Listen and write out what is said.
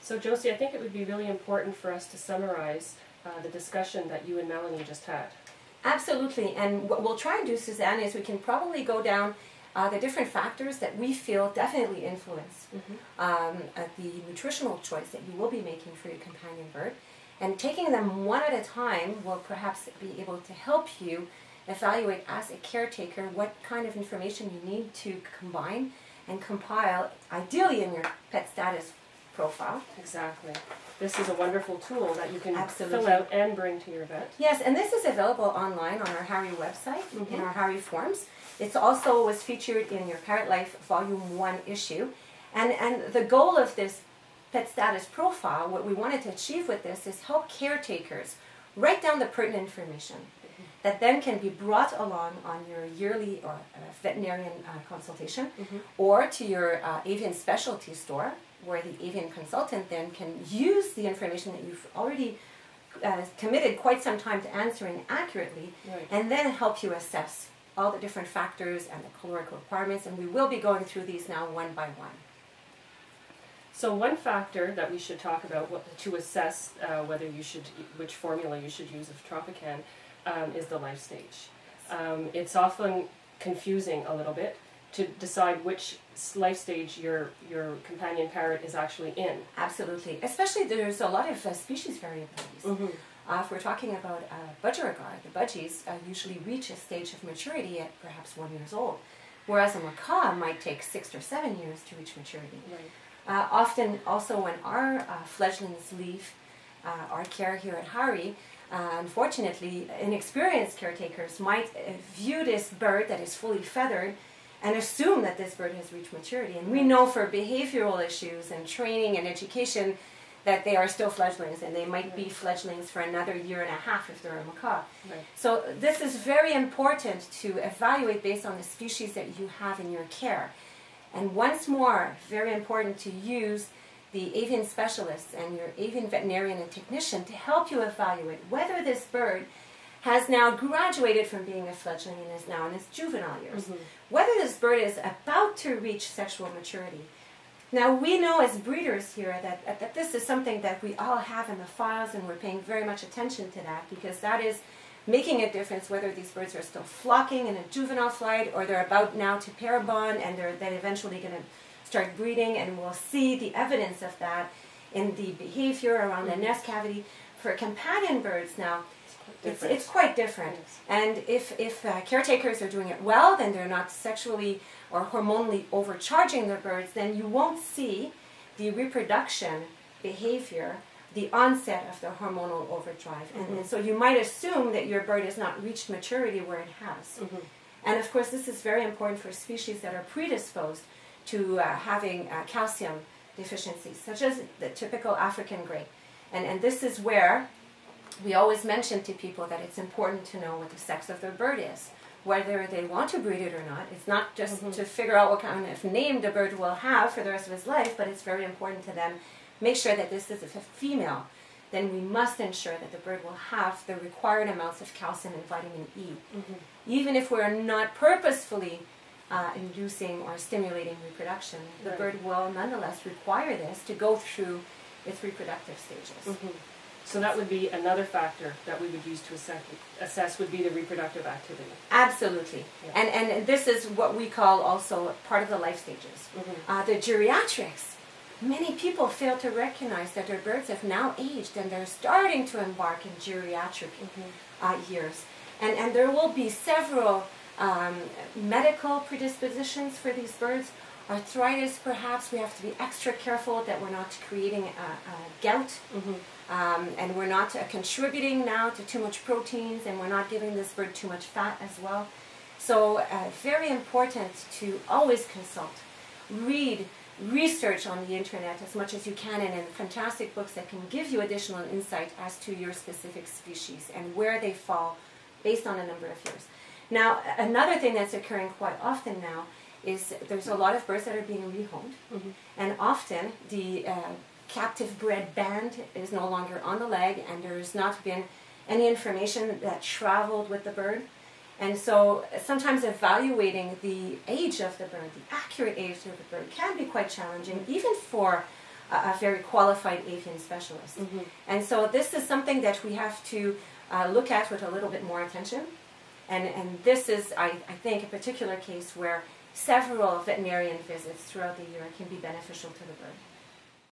So Josie, I think it would be really important for us to summarize the discussion that you and Melanie just had. Absolutely, and what we'll try and do, Suzanne, is we can probably go down the different factors that we feel definitely influence the nutritional choice that you will be making for your companion bird. And taking them one at a time will perhaps be able to help you evaluate as a caretaker what kind of information you need to combine and compile, ideally in your pet status profile. Exactly. This is a wonderful tool that you can Absolutely. fill out and bring to your vet. Yes, and this is available online on our Harry website, in our Harry forms. It also was featured in your Parrot Life Volume 1 issue. And the goal of this pet status profile, what we wanted to achieve with this, is help caretakers write down the pertinent information that then can be brought along on your yearly or veterinarian consultation or to your avian specialty store, where the avian consultant then can use the information that you've already committed quite some time to answering accurately, and then help you assess all the different factors and the caloric requirements, and we will be going through these now one by one. So one factor that we should talk about to assess whether you should, which formula you should use of Tropican, is the life stage. It's often confusing a little bit to decide which life stage your companion parrot is actually in. Absolutely. Especially there's a lot of species variabilities. If we're talking about budgerigar, the budgies usually reach a stage of maturity at perhaps 1 year old, whereas a macaw might take 6 or 7 years to reach maturity. Often also when our fledglings leave our care here at Harry, unfortunately inexperienced caretakers might view this bird that is fully feathered and assume that this bird has reached maturity. And we know for behavioral issues and training and education that they are still fledglings, and they might be fledglings for another 1.5 years if they're a macaw. So this is very important to evaluate based on the species that you have in your care. And once more, very important to use the avian specialists and your avian veterinarian and technician to help you evaluate whether this bird has now graduated from being a fledgling and is now in its juvenile years. Whether this bird is about to reach sexual maturity. Now we know as breeders here that this is something that we all have in the files, and we're paying very much attention to that, because that is making a difference whether these birds are still flocking in a juvenile flight or they're about now to pair bond and they're then eventually going to start breeding, and we'll see the evidence of that in the behavior around the nest cavity. For companion birds now, it's quite different. And if caretakers are doing it well, then they're not sexually or hormonally overcharging their birds, then you won't see the reproduction behavior, the onset of the hormonal overdrive. And so you might assume that your bird has not reached maturity where it has. And of course this is very important for species that are predisposed to having calcium deficiencies, such as the typical African grey. And this is where we always mention to people that it's important to know what the sex of their bird is, whether they want to breed it or not. It's not just to figure out what kind of name the bird will have for the rest of his life, but it's very important to them make sure that this is a female. Then we must ensure that the bird will have the required amounts of calcium and vitamin E. Even if we're not purposefully inducing or stimulating reproduction, the bird will nonetheless require this to go through its reproductive stages. So that would be another factor that we would use to assess would be the reproductive activity. Absolutely. And this is what we call also part of the life stages. The geriatrics. Many people fail to recognize that their birds have now aged and they're starting to embark in geriatric years. And there will be several medical predispositions for these birds. Arthritis, perhaps. We have to be extra careful that we're not creating gout, and we're not contributing now to too much proteins, and we're not giving this bird too much fat as well. So very important to always consult, read, research on the internet as much as you can, and in fantastic books that can give you additional insight as to your specific species and where they fall based on a number of years. Now, another thing that's occurring quite often now is there's a lot of birds that are being rehomed, and often the captive bred band is no longer on the leg, and there's not been any information that traveled with the bird. And so sometimes evaluating the age of the bird, the accurate age of the bird, can be quite challenging, even for a very qualified avian specialist. And so this is something that we have to look at with a little bit more attention. And this is, I think, a particular case where several veterinarian visits throughout the year can be beneficial to the bird.